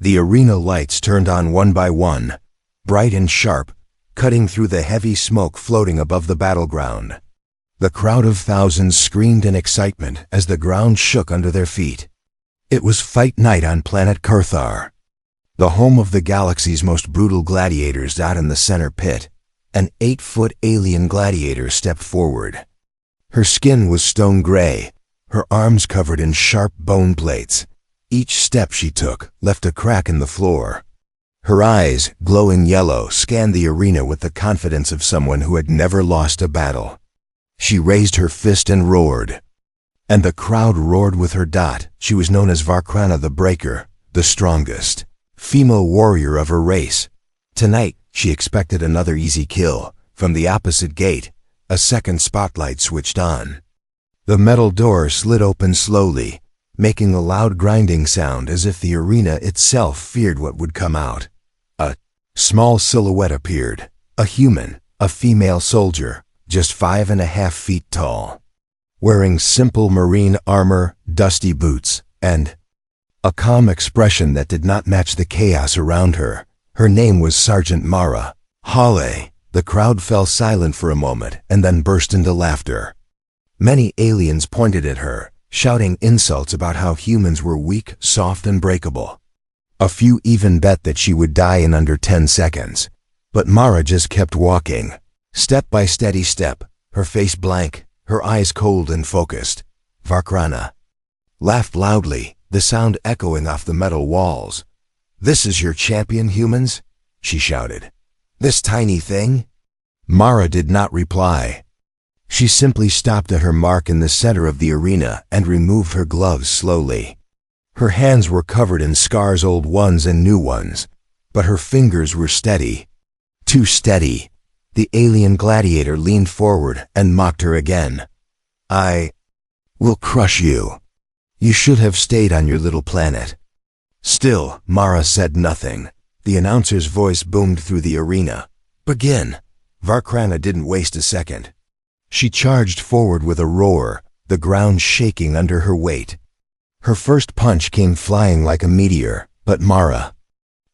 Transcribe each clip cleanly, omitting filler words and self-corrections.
The arena lights turned on one by one, bright and sharp, cutting through the heavy smoke floating above the battleground. The crowd of thousands screamed in excitement as the ground shook under their feet. It was fight night on planet Kurthar, the home of the galaxy's most brutal gladiators. Out in the center pit, an 8-foot alien gladiator stepped forward. Her skin was stone gray, her arms covered in sharp bone plates. Each step she took left a crack in the floor. Her eyes, glowing yellow, scanned the arena with the confidence of someone who had never lost a battle. She raised her fist and roared. And the crowd roared with her. She was known as Varkrana the Breaker, the strongest female warrior of her race. Tonight, she expected another easy kill. From the opposite gate, a second spotlight switched on. The metal door slid open slowly, making a loud grinding sound as if the arena itself feared what would come out. A small silhouette appeared, a human, a female soldier, just 5.5 feet tall, wearing simple marine armor, dusty boots, and a calm expression that did not match the chaos around her. Her name was Sergeant Mara Hale. The crowd fell silent for a moment and then burst into laughter. Many aliens pointed at her, shouting insults about how humans were weak, soft, and breakable. A few even bet that she would die in under 10 seconds. But Mara just kept walking, step by steady step, her face blank, her eyes cold and focused. Varkrana laughed loudly, the sound echoing off the metal walls. "This is your champion, humans?" she shouted. "This tiny thing?" Mara did not reply. She simply stopped at her mark in the center of the arena and removed her gloves slowly. Her hands were covered in scars, old ones and new ones, but her fingers were steady. Too steady. The alien gladiator leaned forward and mocked her again. "I will crush you. You should have stayed on your little planet." Still, Mara said nothing. The announcer's voice boomed through the arena. "Begin." Varkrana didn't waste a second. She charged forward with a roar, the ground shaking under her weight. Her first punch came flying like a meteor, but Mara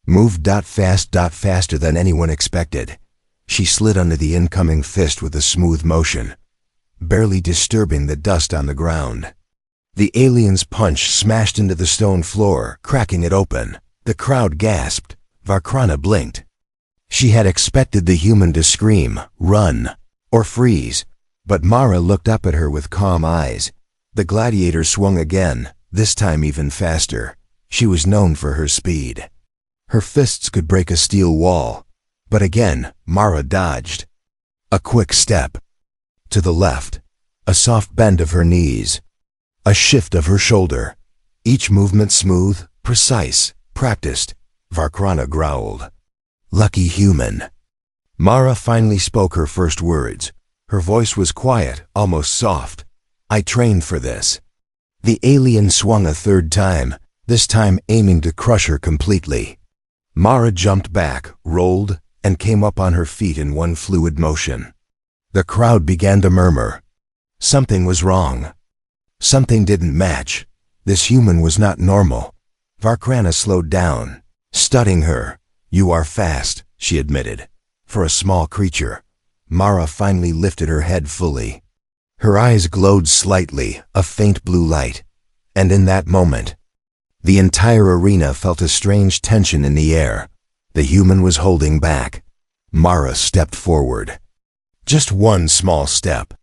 moved faster than anyone expected. She slid under the incoming fist with a smooth motion, barely disturbing the dust on the ground. The alien's punch smashed into the stone floor, cracking it open. The crowd gasped. Varkrana blinked. She had expected the human to scream, run, or freeze, but Mara looked up at her with calm eyes. The gladiator swung again, this time even faster. She was known for her speed. Her fists could break a steel wall, but again, Mara dodged. A quick step to the left, a soft bend of her knees, a shift of her shoulder, each movement smooth, precise, practiced. Varkrana growled. "Lucky human." Mara finally spoke her first words. Her voice was quiet, almost soft. "I trained for this." The alien swung a third time, this time aiming to crush her completely. Mara jumped back, rolled, and came up on her feet in one fluid motion. The crowd began to murmur. Something was wrong. Something didn't match. This human was not normal. Varkrana slowed down, studying her. "You are fast," she admitted. For a small creature, Mara finally lifted her head fully. Her eyes glowed slightly, a faint blue light. And in that moment, the entire arena felt a strange tension in the air. The human was holding back. Mara stepped forward. Just one small step.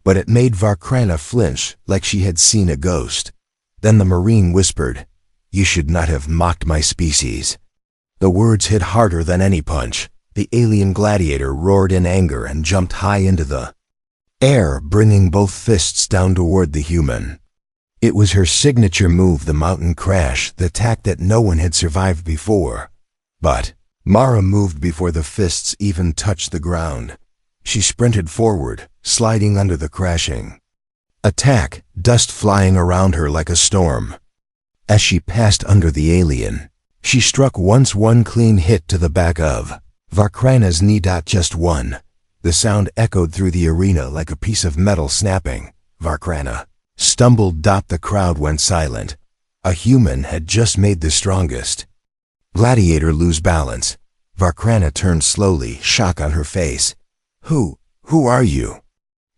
But it made Varkrana flinch like she had seen a ghost. Then the Marine whispered, "You should not have mocked my species." The words hit harder than any punch. The alien gladiator roared in anger and jumped high into the air, bringing both fists down toward the human. It was her signature move, the mountain crash, the attack that no one had survived before. But Mara moved before the fists even touched the ground. She sprinted forward, sliding under the crashing attack, dust flying around her like a storm. As she passed under the alien, she struck one clean hit to the back of Varkrana's knee. Just one. The sound echoed through the arena like a piece of metal snapping. Varkrana stumbled. The crowd went silent. A human had just made the strongest Gladiator lose balance. Varkrana turned slowly, shock on her face. Who are you?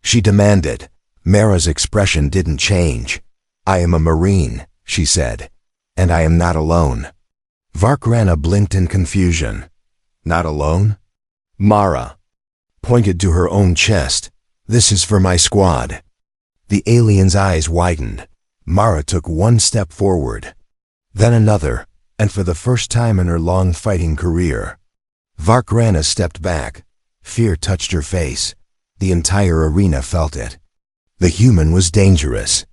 She demanded. Mara's expression didn't change. I am a Marine, she said, and I am not alone. Varkrana blinked in confusion. Not alone? Mara pointed to her own chest. This is for my squad. The alien's eyes widened. Mara took one step forward, then another, and for the first time in her long fighting career, Varkrana stepped back. Fear touched her face. The entire arena felt it. The human was dangerous.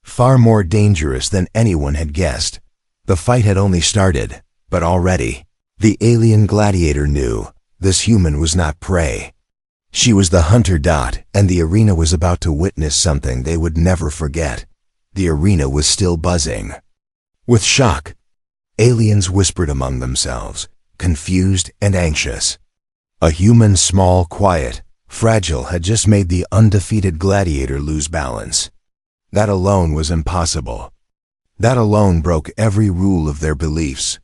Far more dangerous than anyone had guessed. The fight had only started, but already, the alien gladiator knew this human was not prey. She was the hunter. And the arena was about to witness something they would never forget. The arena was still buzzing with shock. Aliens whispered among themselves, confused and anxious. A human, small, quiet, fragile, had just made the undefeated gladiator lose balance. That alone was impossible. That alone broke every rule of their beliefs.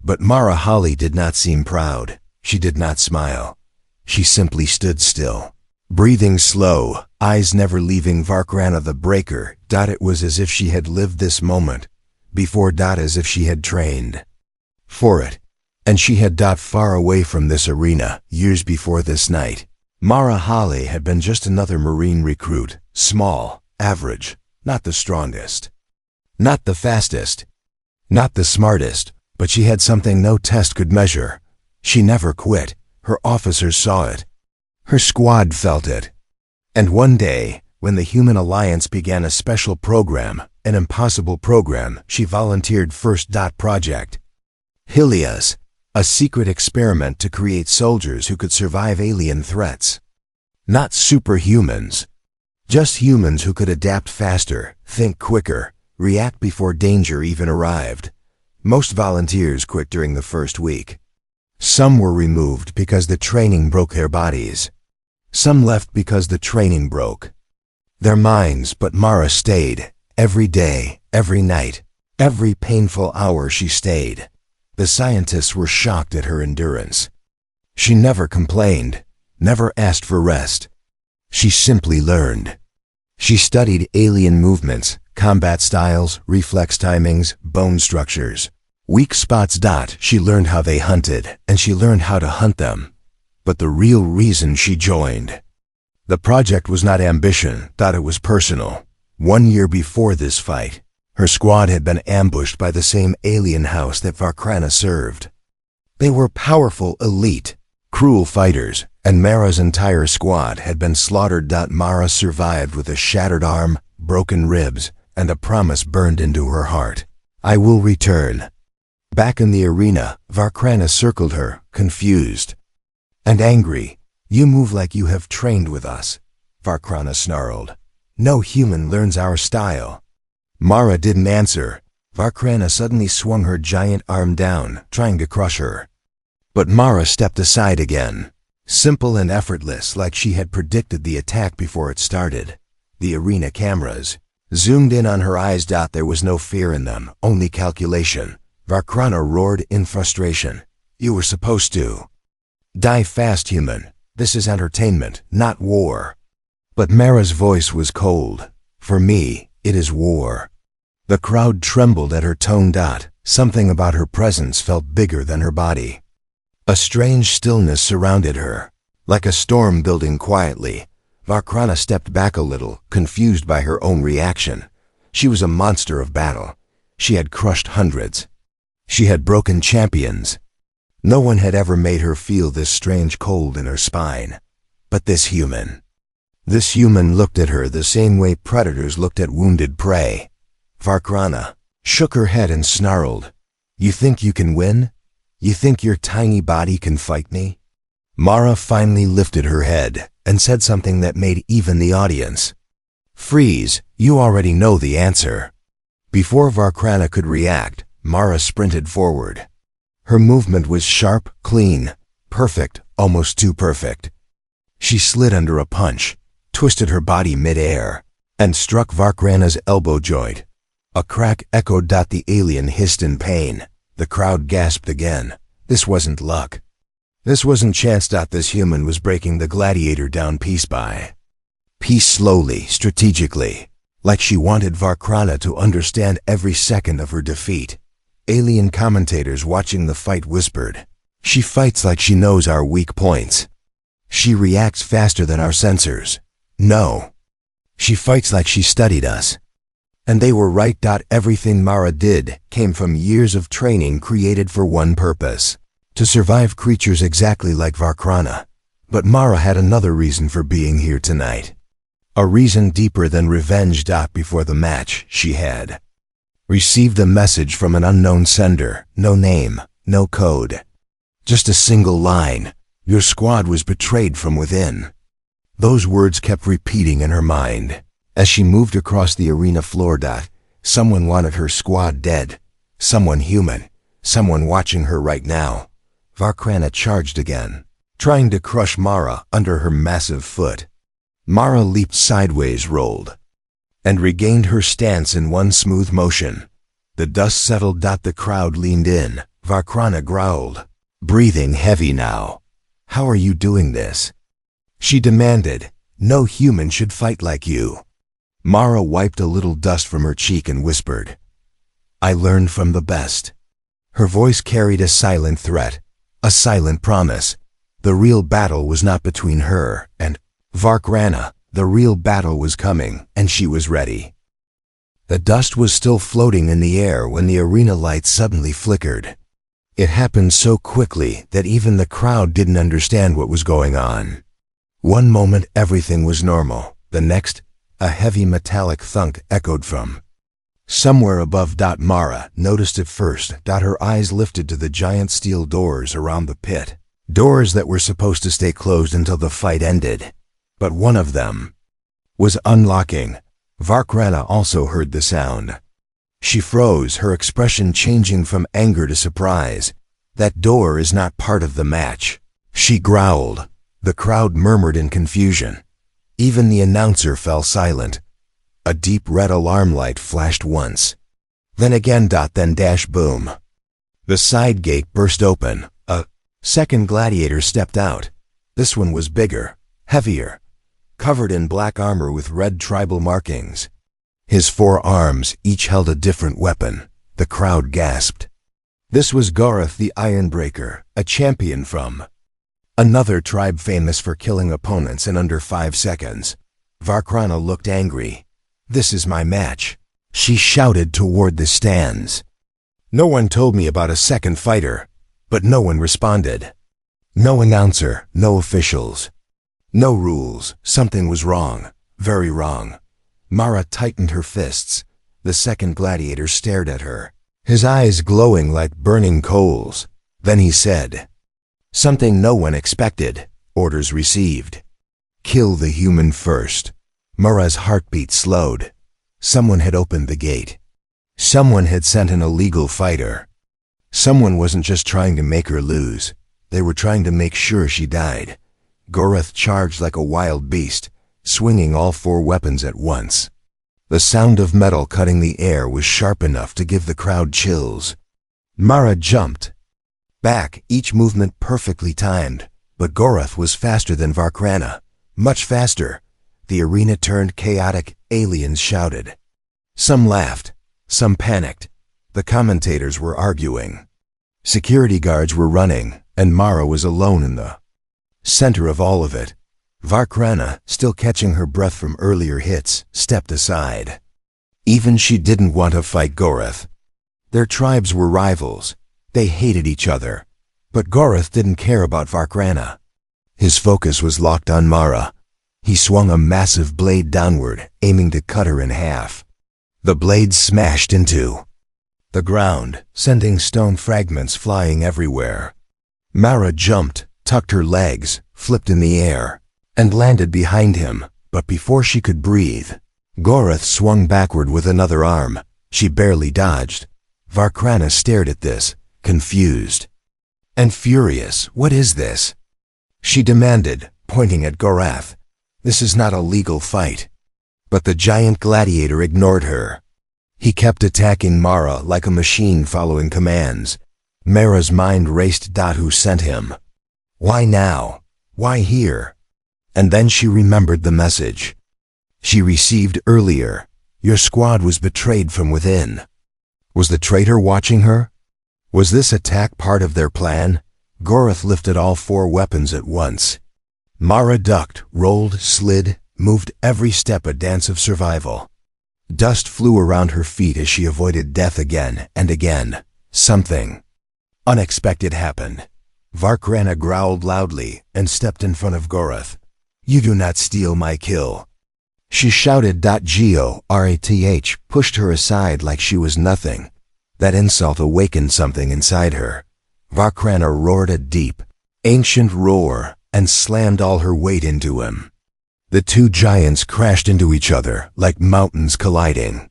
But Mara Holly did not seem proud. She did not smile. She simply stood still, breathing slow, eyes never leaving Varkrana the Breaker. It was as if she had lived this moment before. As if she had trained for it. And she had far away from this arena years before this night. Mara Holly had been just another Marine recruit, small, average, not the strongest, not the fastest, not the smartest, but she had something no test could measure. She never quit. Her officers saw it. Her squad felt it. And one day, when the Human Alliance began a special program, an impossible program, she volunteered first. Project Helios, a secret experiment to create soldiers who could survive alien threats. Not superhumans, just humans who could adapt faster, think quicker, react before danger even arrived. Most volunteers quit during the first week. Some were removed because the training broke their bodies. Some left because the training broke their minds, but Mara stayed. Every day, every night, every painful hour she stayed. The scientists were shocked at her endurance. She never complained, never asked for rest. She simply learned. She studied alien movements, combat styles, reflex timings, bone structures, weak spots. She learned how they hunted, and she learned how to hunt them. But the real reason she joined the project was not ambition. It was personal. 1 year before this fight, her squad had been ambushed by the same alien house that Varkrana served. They were powerful, elite, cruel fighters, and Mara's entire squad had been slaughtered. Mara survived with a shattered arm, broken ribs, and a promise burned into her heart. I will return. Back in the arena, Varkrana circled her, confused and angry. You move like you have trained with us, Varkrana snarled. No human learns our style. Mara didn't answer. Varkrana suddenly swung her giant arm down, trying to crush her. But Mara stepped aside again, simple and effortless, like she had predicted the attack before it started. The arena cameras zoomed in on her eyes. There was no fear in them, only calculation. Varkrana roared in frustration. You were supposed to die fast, human. This is entertainment, not war. But Mara's voice was cold. For me, it is war. The crowd trembled at her tone. Something about her presence felt bigger than her body. A strange stillness surrounded her, like a storm building quietly. Varkrana stepped back a little, confused by her own reaction. She was a monster of battle. She had crushed hundreds. She had broken champions. No one had ever made her feel this strange cold in her spine. But this human looked at her the same way predators looked at wounded prey. Varkrana shook her head and snarled. You think you can win? You think your tiny body can fight me? Mara finally lifted her head and said something that made even the audience freeze. You already know the answer. Before Varkrana could react, Mara sprinted forward. Her movement was sharp, clean, perfect, almost too perfect. She slid under a punch, twisted her body mid-air, and struck Varkrana's elbow joint. A crack echoed. The alien hissed in pain. The crowd gasped again. This wasn't luck. This wasn't chance. This human was breaking the Gladiator down piece by piece, slowly, strategically, like she wanted Varkrana to understand every second of her defeat. Alien commentators watching the fight whispered, "She fights like she knows our weak points. She reacts faster than our sensors. No. She fights like she studied us." And they were right. Everything Mara did came from years of training created for one purpose: to survive creatures exactly like Varkrana. But Mara had another reason for being here tonight. A reason deeper than revenge. Before the match, she had received a message from an unknown sender. No name, no code. Just a single line: "Your squad was betrayed from within." Those words kept repeating in her mind as she moved across the arena floor. Someone wanted her squad dead. Someone human. Someone watching her right now. Varkrana charged again, trying to crush Mara under her massive foot. Mara leaped sideways, rolled, and regained her stance in one smooth motion. The dust settled. The crowd leaned in. Varkrana growled, breathing heavy now. "How are you doing this?" she demanded. "No human should fight like you." Mara wiped a little dust from her cheek and whispered, "I learned from the best." Her voice carried a silent threat, a silent promise. The real battle was not between her and Varkrana. The real battle was coming, and she was ready. The dust was still floating in the air when the arena lights suddenly flickered. It happened so quickly that even the crowd didn't understand what was going on. One moment everything was normal. The next, a heavy metallic thunk echoed from somewhere above. Mara noticed it first. Her eyes lifted to the giant steel doors around the pit. Doors that were supposed to stay closed until the fight ended. But one of them was unlocking. Varkrana also heard the sound. She froze, her expression changing from anger to surprise. "That door is not part of the match," she growled. The crowd murmured in confusion. Even the announcer fell silent. A deep red alarm light flashed once. Then again. Then boom. The side gate burst open. A second gladiator stepped out. This one was bigger, heavier, covered in black armor with red tribal markings. His 4 arms each held a different weapon. The crowd gasped. This was Gareth the Ironbreaker, a champion from another tribe famous for killing opponents in under 5 seconds. Varkrana looked angry. "This is my match," she shouted toward the stands. "No one told me about a second fighter," but no one responded. No announcer, no officials, no rules. Something was wrong, very wrong. Mara tightened her fists. The second gladiator stared at her, his eyes glowing like burning coals. Then he said something no one expected. "Orders received. Kill the human first." Mara's heartbeat slowed. Someone had opened the gate. Someone had sent an illegal fighter. Someone wasn't just trying to make her lose. They were trying to make sure she died. Gareth charged like a wild beast, swinging all 4 weapons at once. The sound of metal cutting the air was sharp enough to give the crowd chills. Mara jumped back, each movement perfectly timed, but Gareth was faster than Varkrana, much faster. The arena turned chaotic. Aliens shouted. Some laughed, some panicked. The commentators were arguing. Security guards were running, and Mara was alone in the center of all of it. Varkrana, still catching her breath from earlier hits, stepped aside. Even she didn't want to fight Gareth. Their tribes were rivals. They hated each other. But Gareth didn't care about Varkrana. His focus was locked on Mara. He swung a massive blade downward, aiming to cut her in half. The blade smashed into the ground, sending stone fragments flying everywhere. Mara jumped, tucked her legs, flipped in the air, and landed behind him. But before she could breathe, Gareth swung backward with another arm. She barely dodged. Varkrana stared at this, confused and furious. "What is this?" she demanded, pointing at Gareth. "This is not a legal fight." But the giant gladiator ignored her. He kept attacking Mara like a machine following commands. Mara's mind raced. Who sent him? Why now? Why here? And then she remembered the message she received earlier. Your squad was betrayed from within. Was the traitor watching her? Was this attack part of their plan? Gorath lifted all 4 weapons at once. Mara ducked, rolled, slid, moved every step, a dance of survival. Dust flew around her feet as she avoided death again and again. Something unexpected happened. Varkrana growled loudly and stepped in front of Gorath. You do not steal my kill, she shouted. Gorath pushed her aside like she was nothing. That insult awakened something inside her. Varkrana roared a deep, ancient roar and slammed all her weight into him. The 2 giants crashed into each other like mountains colliding.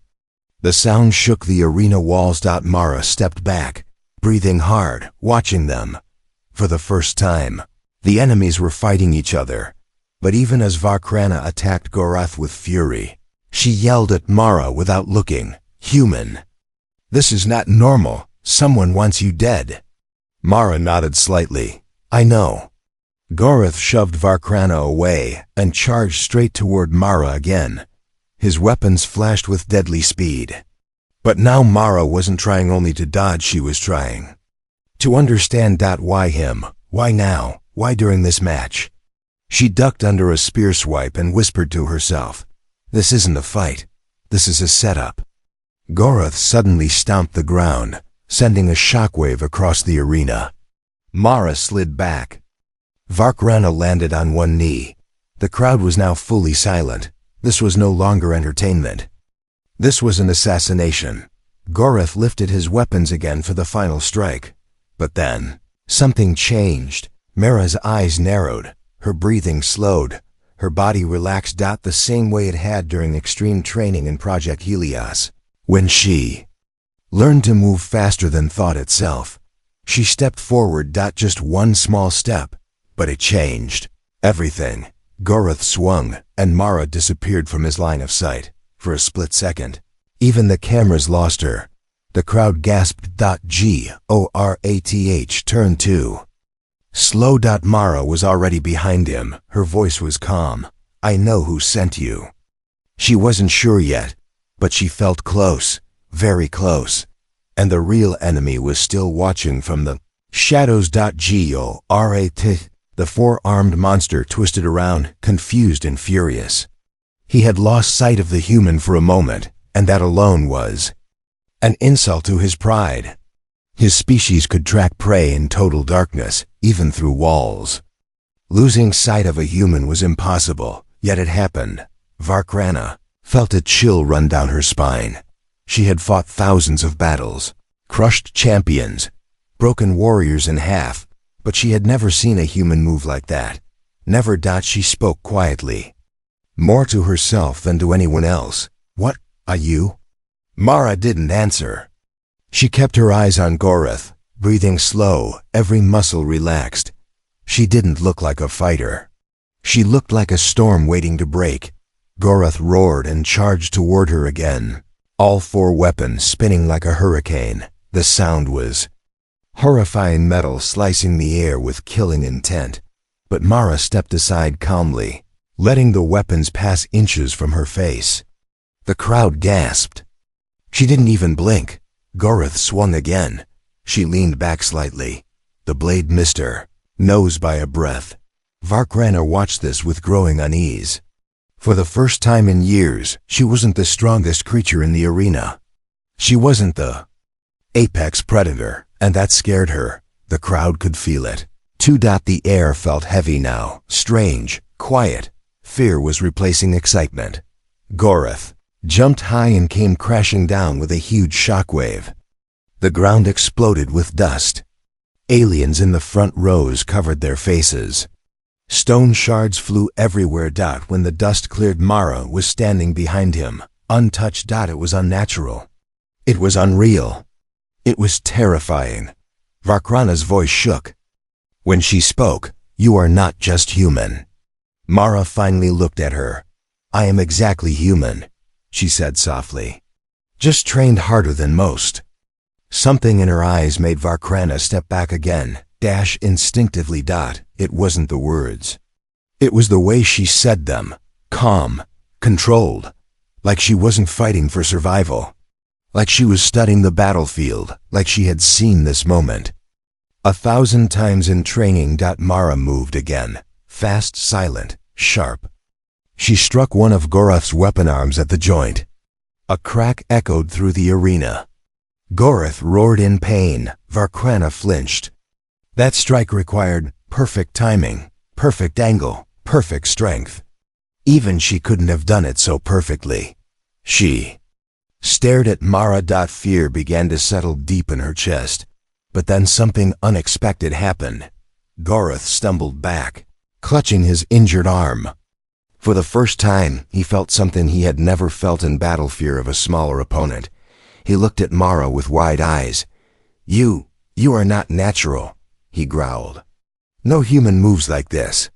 The sound shook the arena walls. Mara stepped back, breathing hard, watching them. For the first time, the enemies were fighting each other. But even as Varkrana attacked Gorath with fury, she yelled at Mara without looking, Human! This is not normal. Someone wants you dead. Mara nodded slightly. I know. Gorath shoved Varkrana away and charged straight toward Mara again. His weapons flashed with deadly speed. But now Mara wasn't trying only to dodge, she was trying to understand. Why him? Why now? Why during this match? She ducked under a spear swipe and whispered to herself, This isn't a fight. This is a setup. Gorath suddenly stomped the ground, sending a shockwave across the arena. Mara slid back. Varkrana landed on one knee. The crowd was now fully silent. This was no longer entertainment. This was an assassination. Gorath lifted his weapons again for the final strike. But then, something changed. Mara's eyes narrowed, her breathing slowed, her body relaxed. The same way it had during extreme training in Project Helios, when she learned to move faster than thought itself. She stepped forward. Just one small step. But it changed everything. Gorath swung, and Mara disappeared from his line of sight. For a split second, even the cameras lost her. The crowd gasped. Gorath turned too. Slow. Mara was already behind him. Her voice was calm. I know who sent you. She wasn't sure yet, but she felt close, very close. And the real enemy was still watching from the shadows. Gorath. The 4-armed monster twisted around, confused and furious. He had lost sight of the human for a moment, and that alone was an insult to his pride. His species could track prey in total darkness, even through walls. Losing sight of a human was impossible, yet it happened. Varkrana felt a chill run down her spine. She had fought thousands of battles, crushed champions, broken warriors in half, but she had never seen a human move like that. Never. She spoke quietly, more to herself than to anyone else. What are you? Mara didn't answer. She kept her eyes on Gorath, breathing slow, every muscle relaxed. She didn't look like a fighter. She looked like a storm waiting to break. Gorath roared and charged toward her again, all 4 weapons spinning like a hurricane. The sound was horrifying, metal slicing the air with killing intent. But Mara stepped aside calmly, letting the weapons pass inches from her face. The crowd gasped. She didn't even blink. Gorath swung again. She leaned back slightly. The blade missed her, nose by a breath. Varkrana watched this with growing unease. For the first time in years, she wasn't the strongest creature in the arena. She wasn't the apex predator, and that scared her. The crowd could feel it. The air felt heavy now, strange, quiet. Fear was replacing excitement. Gorath jumped high and came crashing down with a huge shockwave. The ground exploded with dust. Aliens in the front rows covered their faces. Stone shards flew everywhere. When the dust cleared, Mara was standing behind him, untouched. It was unnatural. It was unreal. It was terrifying. Varkrana's voice shook. When she spoke, "You are not just human." Mara finally looked at her. "I am exactly human," she said softly. "Just trained harder than most." Something in her eyes made Varkrana step back again, dash instinctively. It wasn't the words. It was the way she said them, calm, controlled, like she wasn't fighting for survival, like she was studying the battlefield, like she had seen this moment 1,000 times in training. Mara moved again, fast, silent, sharp. She struck one of Gorath's weapon arms at the joint. A crack echoed through the arena. Gorath roared in pain. Varkrana flinched. That strike required perfect timing, perfect angle, perfect strength. Even she couldn't have done it so perfectly. She stared at Mara. Fear began to settle deep in her chest. But then something unexpected happened. Gorath stumbled back, clutching his injured arm. For the first time, he felt something he had never felt in battle: fear of a smaller opponent. He looked at Mara with wide eyes. You are not natural," he growled. "No human moves like this."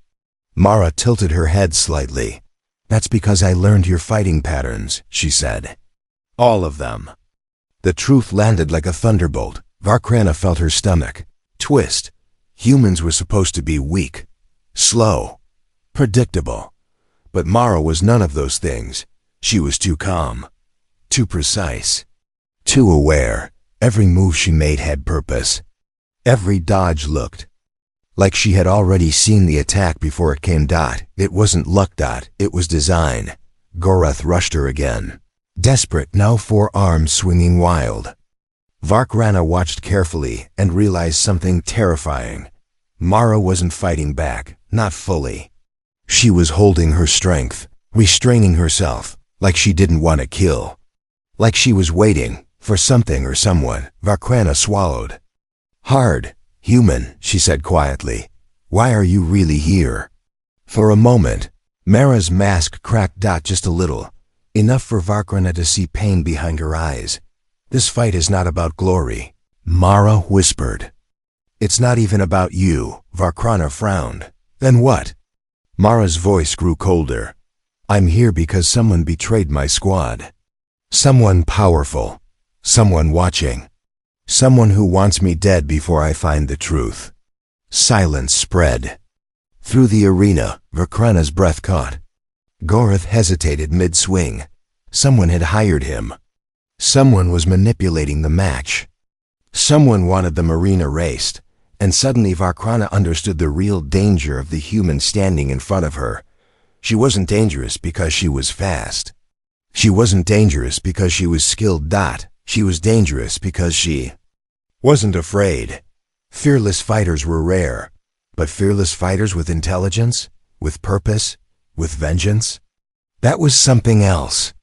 Mara tilted her head slightly. "That's because I learned your fighting patterns," she said. "All of them." The truth landed like a thunderbolt. Varkrana felt her stomach twist. Humans were supposed to be weak, slow, predictable. But Mara was none of those things. She was too calm, too precise, too aware. Every move she made had purpose. Every dodge looked like she had already seen the attack before it came. It wasn't luck. It was design. Gorath rushed her again, desperate, now 4 arms swinging wild. Varkrana watched carefully and realized something terrifying. Mara wasn't fighting back, not fully. She was holding her strength, restraining herself, like she didn't want to kill. Like she was waiting for something or someone. Varkrana swallowed hard. "Human," she said quietly, "why are you really here?" For a moment, Mara's mask cracked. Just a little, enough for Varkrana to see pain behind her eyes. "This fight is not about glory," Mara whispered. "It's not even about you." Varkrana frowned. "Then what?" Mara's voice grew colder. "I'm here because someone betrayed my squad. Someone powerful. Someone watching. Someone who wants me dead before I find the truth." Silence spread through the arena. Varkrana's breath caught. Gorath hesitated mid-swing. Someone had hired him. Someone was manipulating the match. Someone wanted the marine erased. And suddenly Varkrana understood the real danger of the human standing in front of her. She wasn't dangerous because she was fast. She wasn't dangerous because she was skilled. She was dangerous because she wasn't afraid. Fearless fighters were rare, but fearless fighters with intelligence, with purpose, with vengeance, that was something else.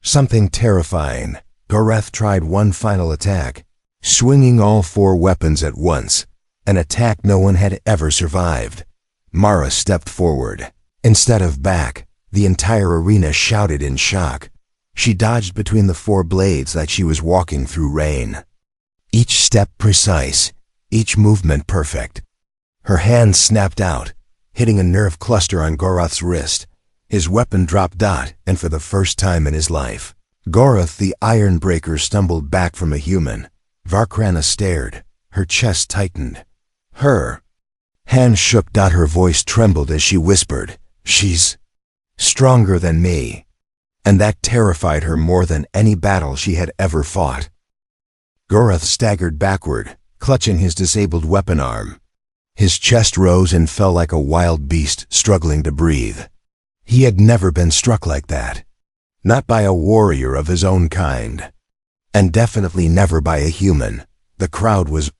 Something terrifying. Gorath tried one final attack, swinging all 4 weapons at once. An attack no one had ever survived. Mara stepped forward. Instead of back, the entire arena shouted in shock. She dodged between the 4 blades like she was walking through rain. Each step precise, each movement perfect. Her hand snapped out, hitting a nerve cluster on Gorath's wrist. His weapon dropped. And for the first time in his life, Gorath the Ironbreaker stumbled back from a human. Varkrana stared. Her chest tightened. Her hand shook. Her voice trembled as she whispered, "She's stronger than me." And that terrified her more than any battle she had ever fought. Gorath staggered backward, clutching his disabled weapon arm. His chest rose and fell like a wild beast struggling to breathe. He had never been struck like that. Not by a warrior of his own kind. And definitely never by a human. The crowd was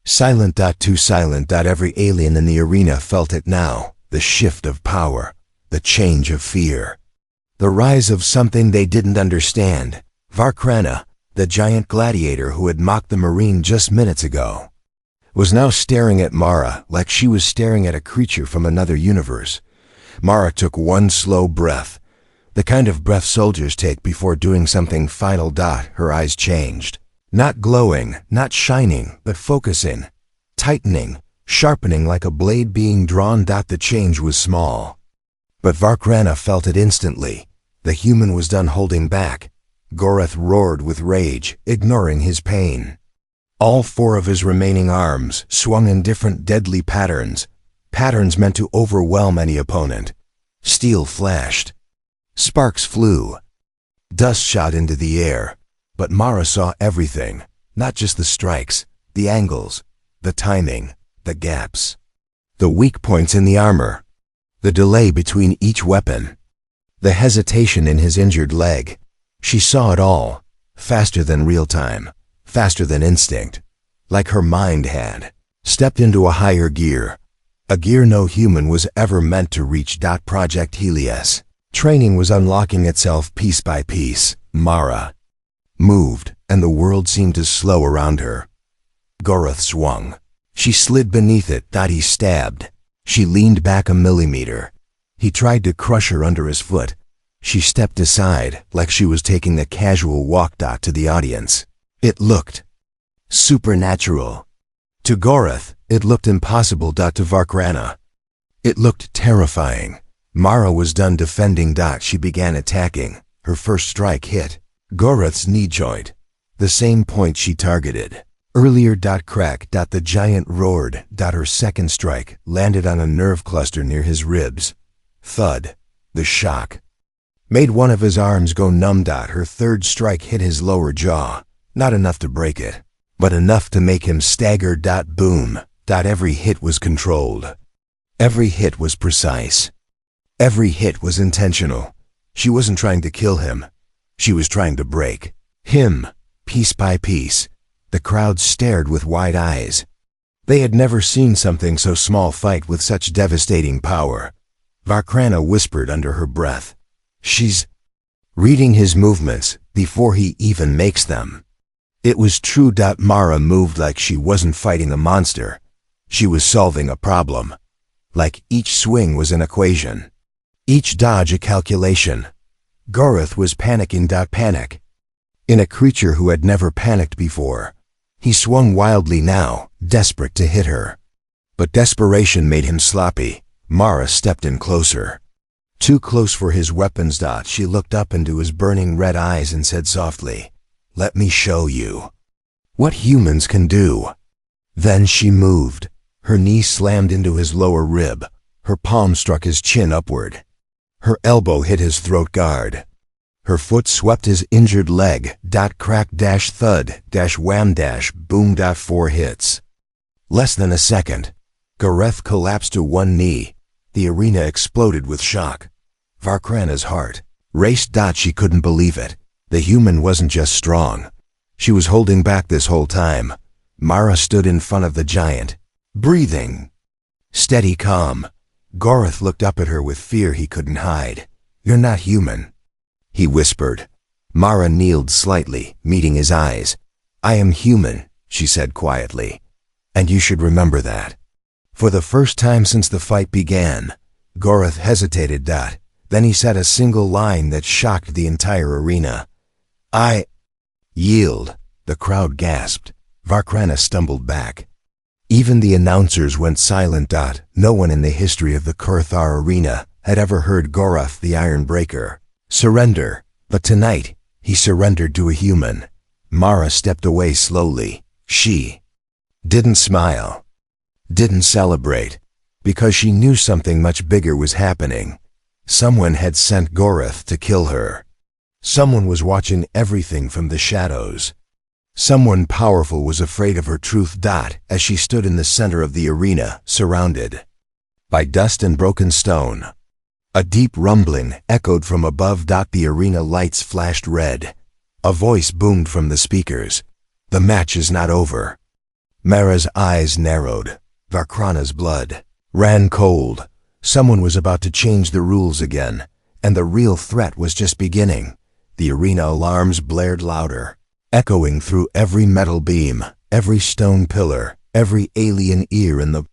silent. Too silent. Every alien in the arena felt it now. The shift of power. The change of fear. The rise of something they didn't understand. Varkrana, the giant gladiator who had mocked the marine just minutes ago, was now staring at Mara like she was staring at a creature from another universe. Mara took one slow breath, the kind of breath soldiers take before doing something final. Her eyes changed. Not glowing, not shining, but focusing, tightening, sharpening like a blade being drawn. The change was small. But Varkrana felt it instantly. The human was done holding back. Gorath roared with rage, ignoring his pain. All 4 of his remaining arms swung in different deadly patterns, patterns meant to overwhelm any opponent. Steel flashed. Sparks flew. Dust shot into the air, but Mara saw everything, not just the strikes, the angles, the timing, the gaps, the weak points in the armor, the delay between each weapon, the hesitation in his injured leg. She saw it all, faster than real time, faster than instinct, like her mind had stepped into a higher gear, a gear no human was ever meant to reach. Project Helios. Training was unlocking itself piece by piece. Mara moved, and the world seemed to slow around her. Gorath swung. She slid beneath it. He stabbed. She leaned back a millimeter. He tried to crush her under his foot. She stepped aside, like she was taking a casual walk. To the audience, it looked supernatural. To Gorath, it looked impossible. To Varkrana, it looked terrifying. Mara was done defending. She began attacking. Her first strike hit Gorath's knee joint, the same point she targeted earlier. Crack. The giant roared. Her second strike landed on a nerve cluster near his ribs. Thud. The shock made one of his arms go numb. Her third strike hit his lower jaw, not enough to break it, but enough to make him stagger. Boom. Every hit was controlled. Every hit was precise. Every hit was intentional. She wasn't trying to kill him. She was trying to break him, piece by piece. The crowd stared with wide eyes. They had never seen something so small fight with such devastating power. Varkrana whispered under her breath, "She's reading his movements before he even makes them." It was true. Mara moved like she wasn't fighting a monster. She was solving a problem. Like each swing was an equation. Each dodge a calculation. Gorath was panicking. Panic in a creature who had never panicked before. He swung wildly now, desperate to hit her. But desperation made him sloppy. Mara stepped in closer. Too close for his weapons. She looked up into his burning red eyes and said softly, "Let me show you what humans can do." Then she moved. Her knee slammed into his lower rib. Her palm struck his chin upward. Her elbow hit his throat guard. Her foot swept his injured leg. Crack, thud, wham, boom. 4 hits. Less than a second. Gorath collapsed to one knee. The arena exploded with shock. Varkrana's heart raced. She couldn't believe it. The human wasn't just strong. She was holding back this whole time. Mara stood in front of the giant, breathing steady, calm. Gorath looked up at her with fear he couldn't hide. "You're not human," he whispered. Mara kneeled slightly, meeting his eyes. "I am human," she said quietly, "and you should remember that." For the first time since the fight began, Gorath hesitated. Then he said a single line that shocked the entire arena. "I yield." The crowd gasped. Varkrana stumbled back. Even the announcers went silent. No one in the history of the Kurthar arena had ever heard Gorath the Iron Breaker surrender, but tonight he surrendered to a human. Mara stepped away slowly. She didn't smile, didn't celebrate, because she knew something much bigger was happening. Someone had sent Gorath to kill her. Someone was watching everything from the shadows. Someone powerful was afraid of her truth. As she stood in the center of the arena, surrounded by dust and broken stone, a deep rumbling echoed from above. The arena lights flashed red. A voice boomed from the speakers. "The match is not over." Mara's eyes narrowed. Varkrana's blood ran cold. Someone was about to change the rules again, and the real threat was just beginning. The arena alarms blared louder, echoing through every metal beam, every stone pillar, every alien ear in the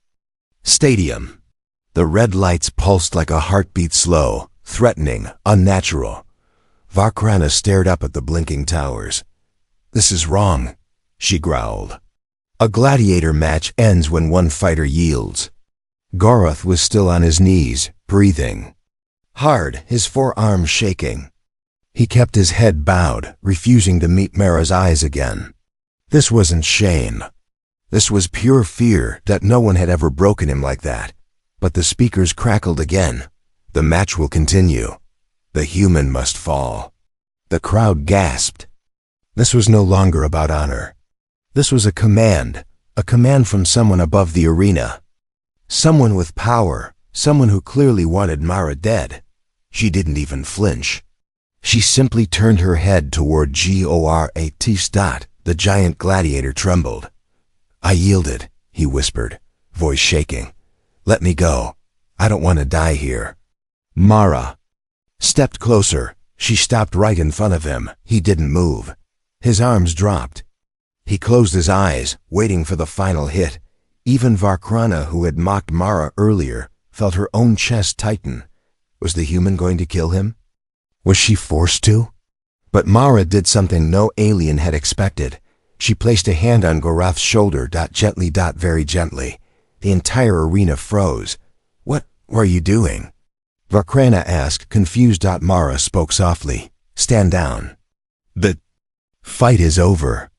stadium. The red lights pulsed like a heartbeat, slow, threatening, unnatural. Varkrana stared up at the blinking towers. "This is wrong," she growled. "A gladiator match ends when one fighter yields." Gorath was still on his knees, breathing hard, his forearms shaking. He kept his head bowed, refusing to meet Mara's eyes again. This wasn't shame. This was pure fear that no one had ever broken him like that. But the speakers crackled again. The match will continue. The human must fall. The crowd gasped. This was no longer about honor. This was a command from someone above the arena. Someone with power, someone who clearly wanted Mara dead. She didn't even flinch. She simply turned her head toward Gorat. The giant gladiator trembled. I yielded, he whispered, voice shaking. Let me go. I don't want to die here. Mara stepped closer. She stopped right in front of him. He didn't move. His arms dropped. He closed his eyes, waiting for the final hit. Even Varkrana, who had mocked Mara earlier, felt her own chest tighten. Was the human going to kill him? Was she forced to? But Mara did something no alien had expected. She placed a hand on Gorath's shoulder, gently, very gently. The entire arena froze. What were you doing? Varkrana asked, confused. Mara spoke softly. Stand down. The fight is over.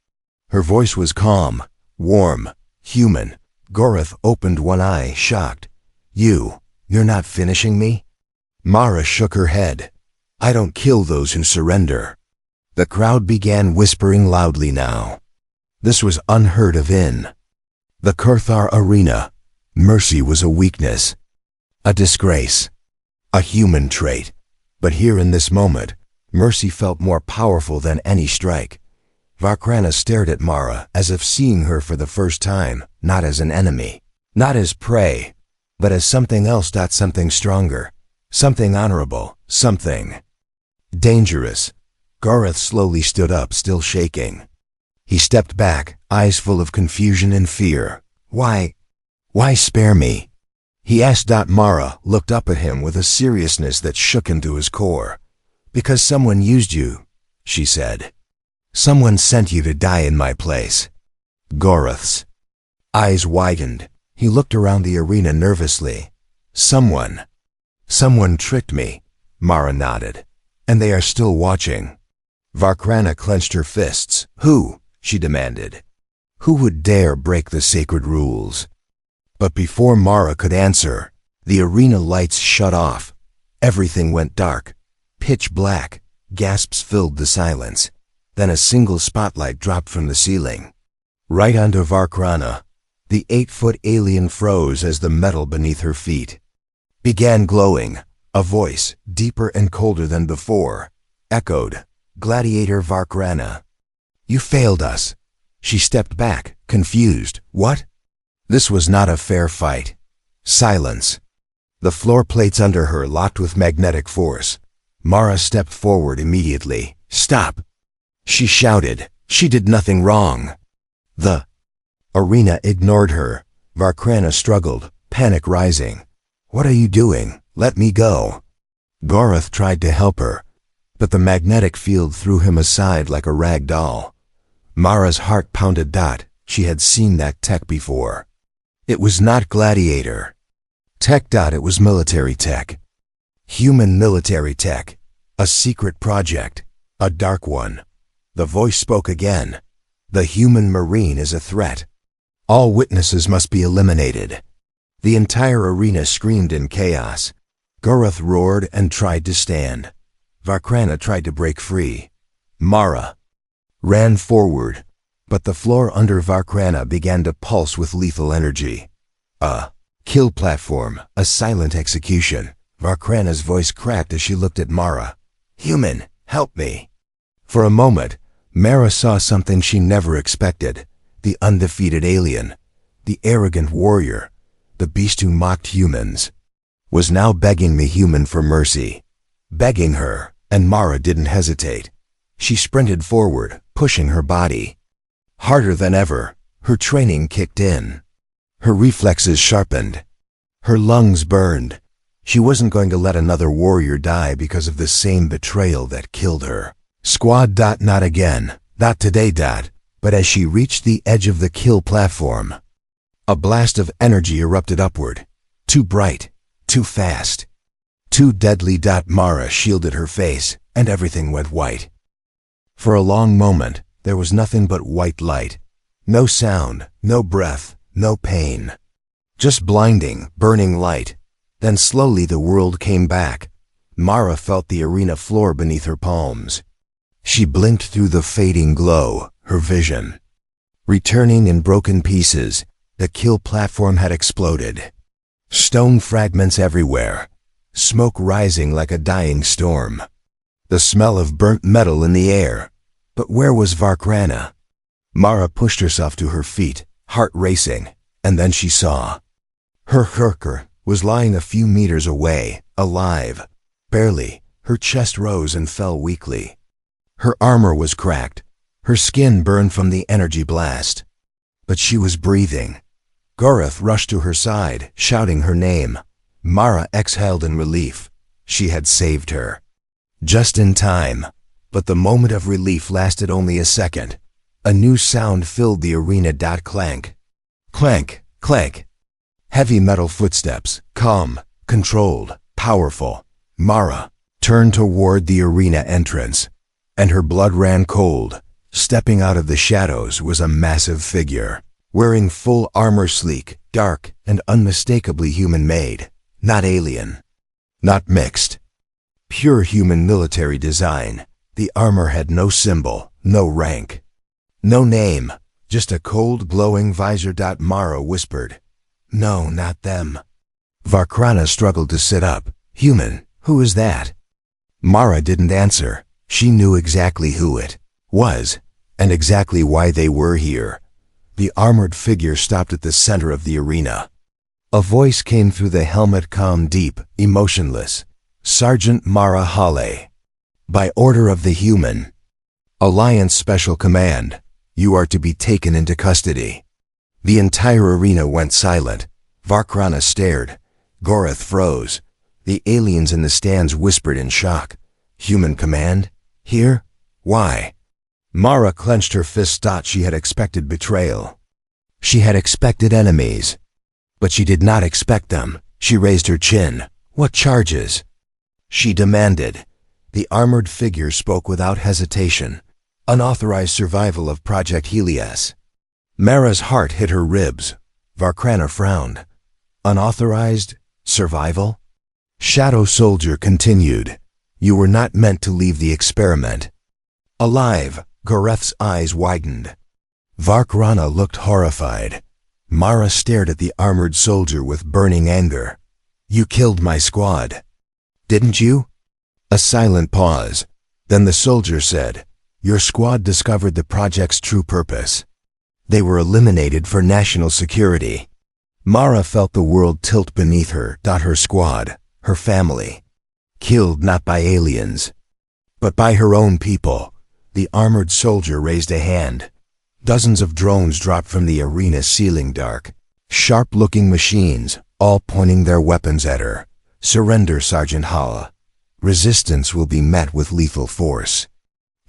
Her voice was calm, warm, human. Gorath opened one eye, shocked. You're not finishing me? Mara shook her head. I don't kill those who surrender. The crowd began whispering loudly now. This was unheard of in the Kurthar arena. Mercy was a weakness, a disgrace, a human trait. But here in this moment, mercy felt more powerful than any strike. Varkrana stared at Mara as if seeing her for the first time, not as an enemy, not as prey, but as something else. Something stronger, something honorable, something dangerous. Gorath slowly stood up, still shaking. He stepped back, eyes full of confusion and fear. Why spare me? He asked. Mara looked up at him with a seriousness that shook him to his core. Because someone used you, she said. Someone sent you to die in my place. Gorath's eyes widened. He looked around the arena nervously. Someone tricked me, Mara nodded. And they are still watching. Varkrana clenched her fists. Who? She demanded. Who would dare break the sacred rules? But before Mara could answer, the arena lights shut off. Everything went dark. Pitch black. Gasps filled the silence. Then a single spotlight dropped from the ceiling. Right onto Varkrana. The 8-foot alien froze as the metal beneath her feet began glowing. A voice, deeper and colder than before, echoed, Gladiator Varkrana. You failed us. She stepped back, confused. What? This was not a fair fight. Silence. The floor plates under her locked with magnetic force. Mara stepped forward immediately. Stop! She shouted. She did nothing wrong. The arena ignored her. Varkrana struggled, panic rising. What are you doing? Let me go. Gorath tried to help her, but the magnetic field threw him aside like a rag doll. Mara's heart pounded. She had seen that tech before. It was not Gladiator tech. It was military tech. Human military tech. A secret project. A dark one. The voice spoke again. The human marine is a threat. All witnesses must be eliminated. The entire arena screamed in chaos. Gorath roared and tried to stand. Varkrana tried to break free. Mara ran forward, but the floor under Varkrana began to pulse with lethal energy. A kill platform, a silent execution. Varkrana's voice cracked as she looked at Mara. Human, help me. For a moment, Mara saw something she never expected. The undefeated alien, the arrogant warrior, the beast who mocked humans, was now begging the human for mercy. Begging her, and Mara didn't hesitate. She sprinted forward, pushing her body. Harder than ever, her training kicked in. Her reflexes sharpened. Her lungs burned. She wasn't going to let another warrior die because of the same betrayal that killed her. Squad. Not again. Not today. But as she reached the edge of the kill platform, a blast of energy erupted upward. Too bright. Too fast. Too deadly. Mara shielded her face, and everything went white. For a long moment, there was nothing but white light. No sound, no breath, no pain. Just blinding, burning light. Then slowly the world came back. Mara felt the arena floor beneath her palms. She blinked through the fading glow, her vision. Returning in broken pieces, the kill platform had exploded. Stone fragments everywhere. Smoke rising like a dying storm. The smell of burnt metal in the air. But where was Varkrana? Mara pushed herself to her feet, heart racing, and then she saw. Her Herker was lying a few meters away, alive. Barely, her chest rose and fell weakly. Her armor was cracked, her skin burned from the energy blast. But she was breathing. Gorath rushed to her side, shouting her name. Mara exhaled in relief. She had saved her. Just in time. But the moment of relief lasted only a second. A new sound filled the arena. Clank. Clank, clank. Heavy metal footsteps, calm, controlled, powerful. Mara turned toward the arena entrance, and her blood ran cold. Stepping out of the shadows was a massive figure, wearing full armor, sleek, dark, and unmistakably human-made. Not alien. Not mixed. Pure human military design. The armor had no symbol, no rank. No name, just a cold, glowing visor. Mara whispered, "No, not them." Varkrana struggled to sit up. "Human, who is that?" Mara didn't answer. She knew exactly who it was, and exactly why they were here. The armored figure stopped at the center of the arena. A voice came through the helmet, calm, deep, emotionless. "Sergeant Mara Hale. By order of the human. Alliance Special Command, you are to be taken into custody." The entire arena went silent. Varkrana stared. Gorath froze. The aliens in the stands whispered in shock. Human command? Here? Why? Mara clenched her fist. She had expected betrayal. She had expected enemies. But she did not expect them. She raised her chin. "What charges?" she demanded. The armored figure spoke without hesitation. "Unauthorized survival of Project Helios." Mara's heart hit her ribs. Varkrana frowned. "Unauthorized survival?" Shadow Soldier continued. "You were not meant to leave the experiment." "Alive," Gorath's eyes widened. Varkrana looked horrified. Mara stared at the armored soldier with burning anger. "You killed my squad, didn't you?" A silent pause. Then the soldier said, "Your squad discovered the project's true purpose. They were eliminated for national security." Mara felt the world tilt beneath her. Her squad, her family. Killed not by aliens, but by her own people. The armored soldier raised a hand. Dozens of drones dropped from the arena ceiling. Dark, sharp-looking machines, all pointing their weapons at her. "Surrender, Sergeant Hale. Resistance will be met with lethal force."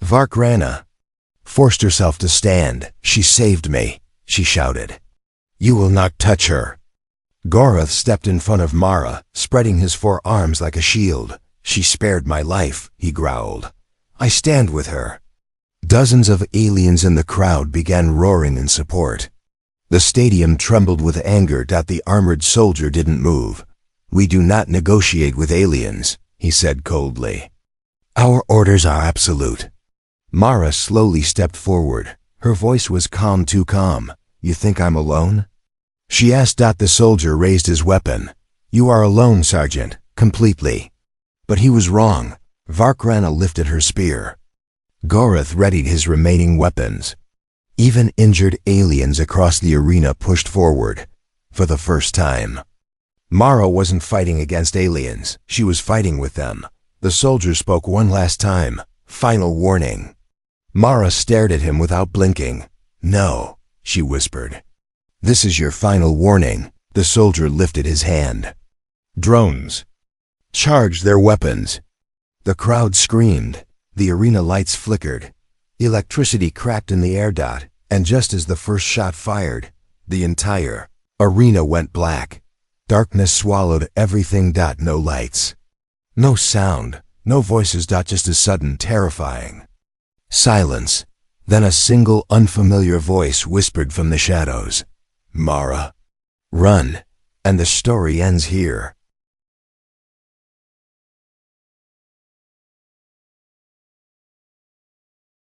Varkrana forced herself to stand. "She saved me," she shouted. "You will not touch her." Gorath stepped in front of Mara, spreading his forearms like a shield. "She spared my life," he growled. "I stand with her." Dozens of aliens in the crowd began roaring in support. The stadium trembled with anger. The armored soldier didn't move. "We do not negotiate with aliens," he said coldly. "Our orders are absolute." Mara slowly stepped forward. Her voice was calm, too calm. "You think I'm alone?" she asked. The soldier raised his weapon. "You are alone, Sergeant, completely." But he was wrong. Varkrana lifted her spear. Gorath readied his remaining weapons. Even injured aliens across the arena pushed forward. For the first time. Mara wasn't fighting against aliens. She was fighting with them. The soldier spoke one last time. "Final warning." Mara stared at him without blinking. "No," she whispered. "This is your final warning." The soldier lifted his hand. Drones charged their weapons. The crowd screamed. The arena lights flickered. Electricity cracked in the air. And just as the first shot fired, the entire arena went black. Darkness swallowed everything. No lights. No sound. No voices. Just a sudden, terrifying silence. Then a single unfamiliar voice whispered from the shadows, "Mara, run," and the story ends here.